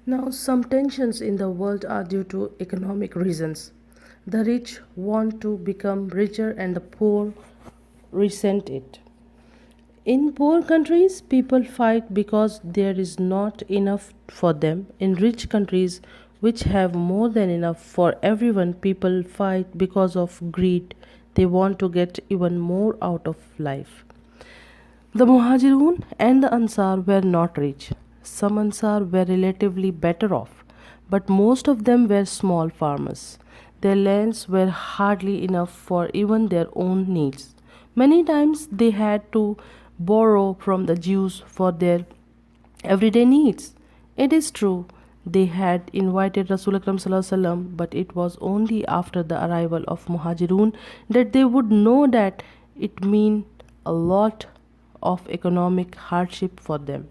Now, some tensions in the world are due to economic reasons. The rich want to become richer and the poor resent it. In poor countries, people fight because there is not enough for them. In rich countries, which have more than enough for everyone, people fight because of greed. They want to get even more out of life. The Muhajirun and the Ansar were not rich. Some Ansar were relatively better off, but most of them were small farmers. Their lands were hardly enough for even their own needs. Many times they had to borrow from the Jews for their everyday needs. It is true they had invited Rasul Akram Sallallahu Alaihi Wasallam, but it was only after the arrival of Muhajirun that they would know that it meant a lot of economic hardship for them.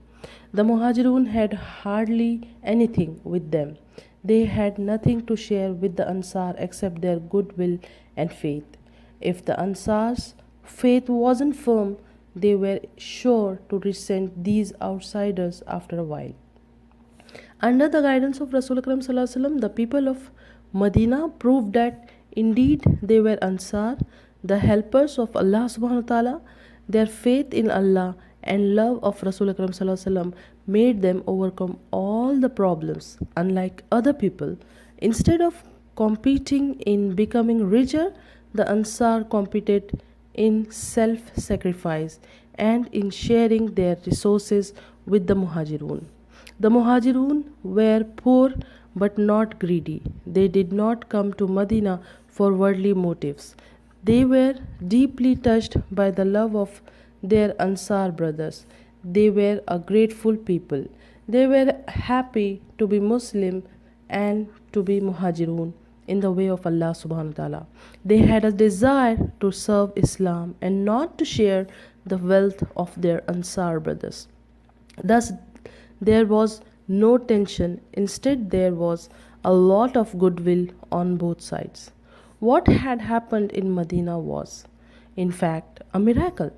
The Muhajirun had hardly anything with them. They had nothing to share with the Ansar except their goodwill and faith. If the Ansar's faith wasn't firm, they were sure to resent these outsiders after a while. Under the guidance of Rasul Akram Sallallahu Alaihi Wasallam, the people of Madina proved that indeed they were Ansar, the helpers of Allah subhanahu wa ta'ala. Their faith in Allah and love of Rasul Akram Sallallahu Alaihi Wasallam made them overcome all the problems. Unlike other people, instead of competing in becoming richer, the Ansar competed in self sacrifice and in sharing their resources with the Muhajirun. The Muhajirun were poor but not greedy. They did not come to Medina for worldly motives. They were deeply touched by the love of their Ansar brothers. They were a grateful people. They were happy to be Muslim and to be Muhajirun in the way of Allah subhanahu wa ta'ala. They had a desire to serve Islam and not to share the wealth of their Ansar brothers. Thus, there was no tension, instead, there was a lot of goodwill on both sides. What had happened in Medina was, in fact, a miracle.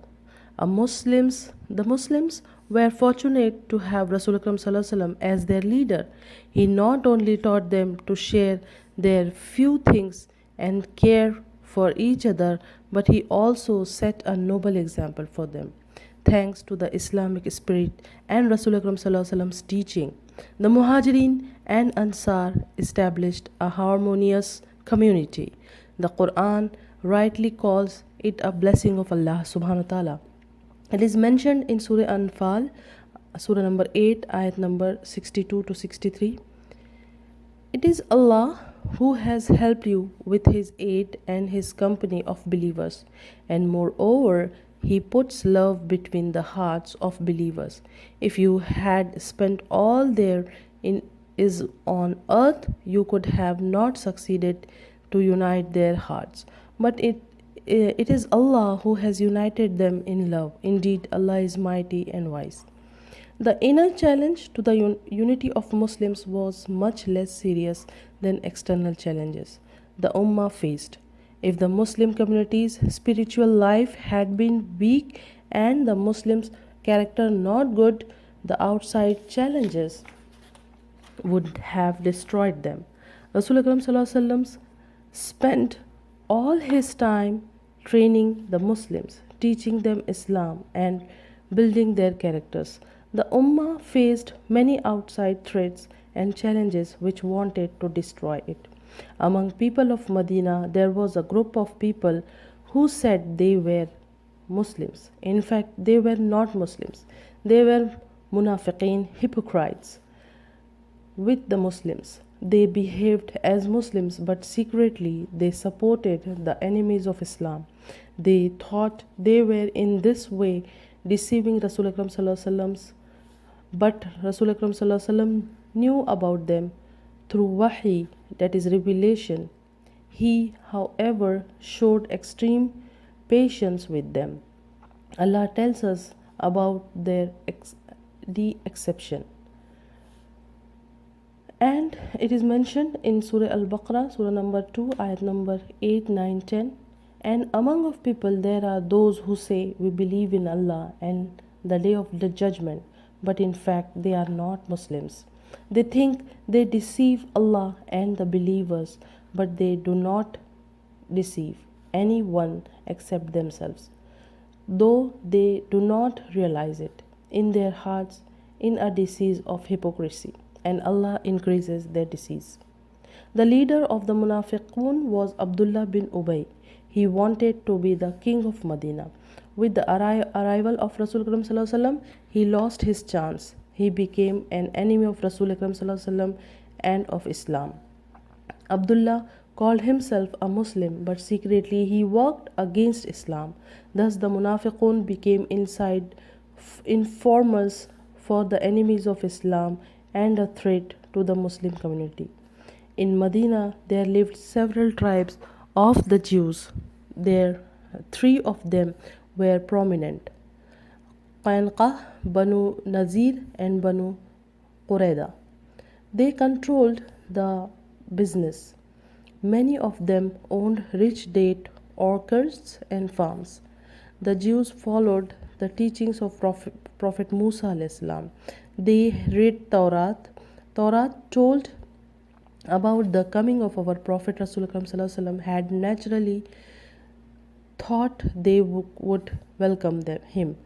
The Muslims were fortunate to have Rasul Akram Sallallahu Alaihi Wasallam as their leader. He not only taught them to share their few things and care for each other, but he also set a noble example for them. Thanks to the Islamic spirit and Rasul Akram Sallallahu Alaihi Wasallam's teaching, the Muhajirin and Ansar established a harmonious community. The Quran rightly calls it a blessing of Allah subhanahu wa ta'ala. It is mentioned in Surah Anfal, Surah number 8, ayat number 62 to 63. It is Allah who has helped you with His aid and His company of believers, and moreover, He puts love between the hearts of believers. If you had spent all there is on earth, you could have not succeeded to unite their hearts. But it is Allah who has united them in love. Indeed, Allah is mighty and wise. The inner challenge to the unity of Muslims was much less serious than external challenges the Ummah faced. If the Muslim community's spiritual life had been weak and the Muslims' character not good, the outside challenges would have destroyed them. Rasul Akram Sallallahu Alaihi Wasallam spent all his time training the Muslims, teaching them Islam and building their characters. The Ummah faced many outside threats and challenges which wanted to destroy it. Among people of Medina, there was a group of people who said they were Muslims. In fact, they were not Muslims. They were munafiqeen, hypocrites with the Muslims. They behaved as Muslims, but secretly they supported the enemies of Islam. They thought they were in this way deceiving Rasul Akram Sallallahu Alaihi Wasallam, but Rasul Akram Sallallahu Alaihi Wasallam knew about them through wahi, that is revelation. He, however, showed extreme patience with them. Allah tells us about the exception. And it is mentioned in Surah Al-Baqarah, Surah number 2, ayat number 8, 9, 10. And among of people there are those who say, we believe in Allah and the day of the judgment, but in fact they are not Muslims. They think they deceive Allah and the believers, but they do not deceive anyone except themselves, though they do not realize it in their hearts in a disease of hypocrisy, and Allah increases their disease. The leader of the Munafiqun was Abdullah bin Ubay. He wanted to be the king of Madina. With the arrival of Rasul Akram Sallallahu Alaihi Wasallam, he lost his chance. He became an enemy of Rasul Akram Sallallahu Alaihi Wasallam and of Islam. Abdullah called himself a Muslim, but secretly he worked against Islam. Thus, the Munafiqun became inside informers for the enemies of Islam and a threat to the Muslim community. In Medina, there lived several tribes of the Jews. There, three of them were prominent: Qainqa, Banu Nazir, and Banu Qurayda. They controlled the business. Many of them owned rich date orchards and farms. The Jews followed the teachings of Prophet Musa alayhi salam. They read Taurat. Taurat told about the coming of our Prophet Rasul Akram Sallallahu Alaihi Wasallam had naturally thought they would welcome him.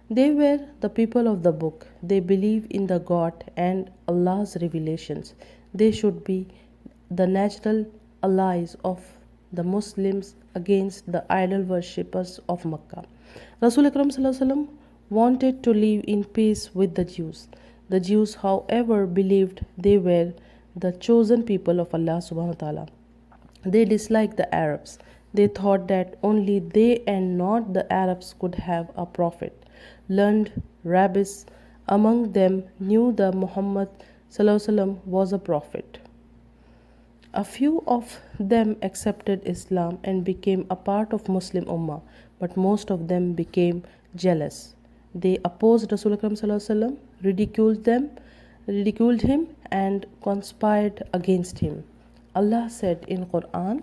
They were the people of the book. They believe in the God and Allah's revelations. They should be the natural allies of the Muslims against the idol worshippers of Makkah. Rasul Akram Sallallahu Alaihi Wasallam wanted to live in peace with the Jews. The Jews, however, believed they were the chosen people of Allah subhanahu wa ta'ala. They disliked the Arabs. They thought that only they and not the Arabs could have a prophet. Learned rabbis among them knew that Muhammad sallallahu alaihi wasallam was a prophet. A few of them accepted Islam and became a part of Muslim Ummah, but most of them became jealous. They opposed Rasul Akram sallallahu alaihi wasallam, ridiculed him, and conspired against him. Allah said in Quran,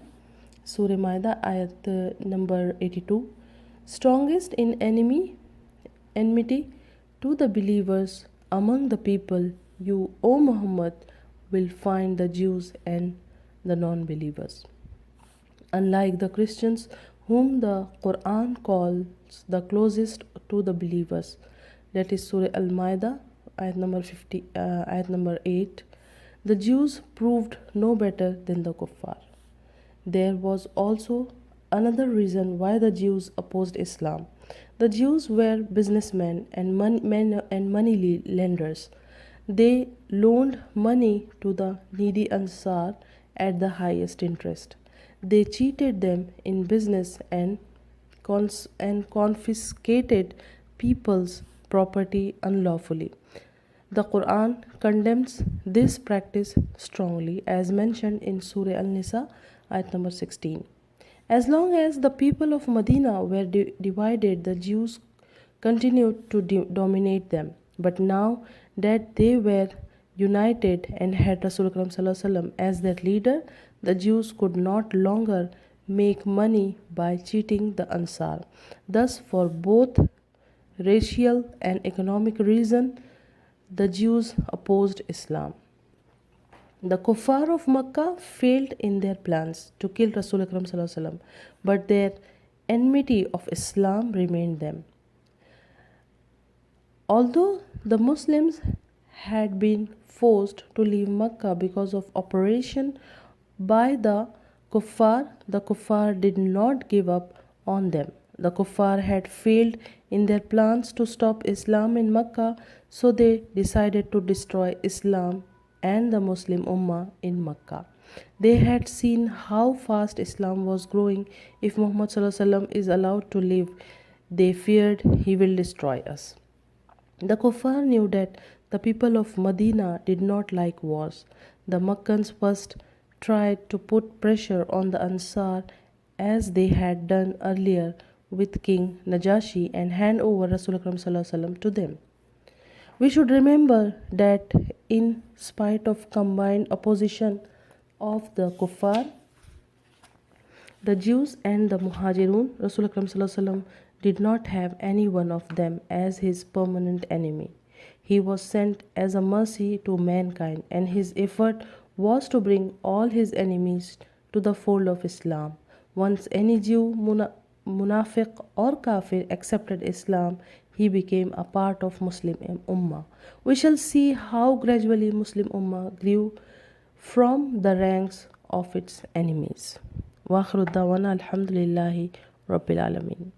Surah Maida, ayat number 82, strongest in enmity to the believers among the people, you, O Muhammad, will find the Jews and the non-believers. Unlike the Christians, whom the Quran calls the closest to the believers, that is Surah Al-Ma'idah, ayat number 8, the Jews proved no better than the kuffar. There was also another reason why the Jews opposed Islam. The Jews were businessmen and money lenders. They loaned money to the needy Ansar at the highest interest. They cheated them in business and confiscated people's property unlawfully. The Quran condemns this practice strongly, as mentioned in Surah Al-Nisa, ayat number 16. As long as the people of Medina were divided, the Jews continued to dominate them. But now that they were united and had Rasul Akram Sallallahu Alaihi Wasallam as their leader, the Jews could not longer make money by cheating the Ansar. Thus, for both racial and economic reason, the Jews opposed Islam. The kuffar of Makkah failed in their plans to kill Rasul Akram Sallallahu Alaihi Wasallam, but their enmity of Islam remained them. Although the Muslims had been forced to leave Makkah because of oppression by the kuffar did not give up on them. The kuffar had failed in their plans to stop Islam in Makkah, so they decided to destroy Islam and the Muslim Ummah in Makkah. They had seen how fast Islam was growing. If Muhammad Sallallahu Alaihi Wasallam is allowed to live, they feared he will destroy us. The kuffar knew that the people of Medina did not like wars. The Makkans first tried to put pressure on the Ansar as they had done earlier with King Najashi and hand over Rasul Akram Sallallahu Alaihi Wasallam to them. We should remember that in spite of combined opposition of the kuffar, the Jews and the Muhajirun, Rasul Akram Sallallahu Alaihi Wasallam did not have any one of them as his permanent enemy. He was sent as a mercy to mankind, and his effort was to bring all his enemies to the fold of Islam. Once any Jew, Munafiq, or Kafir accepted Islam, he became a part of Muslim Ummah. We shall see how gradually Muslim Ummah grew from the ranks of its enemies. وآخر الدعوانا الحمد لله رب العالمين.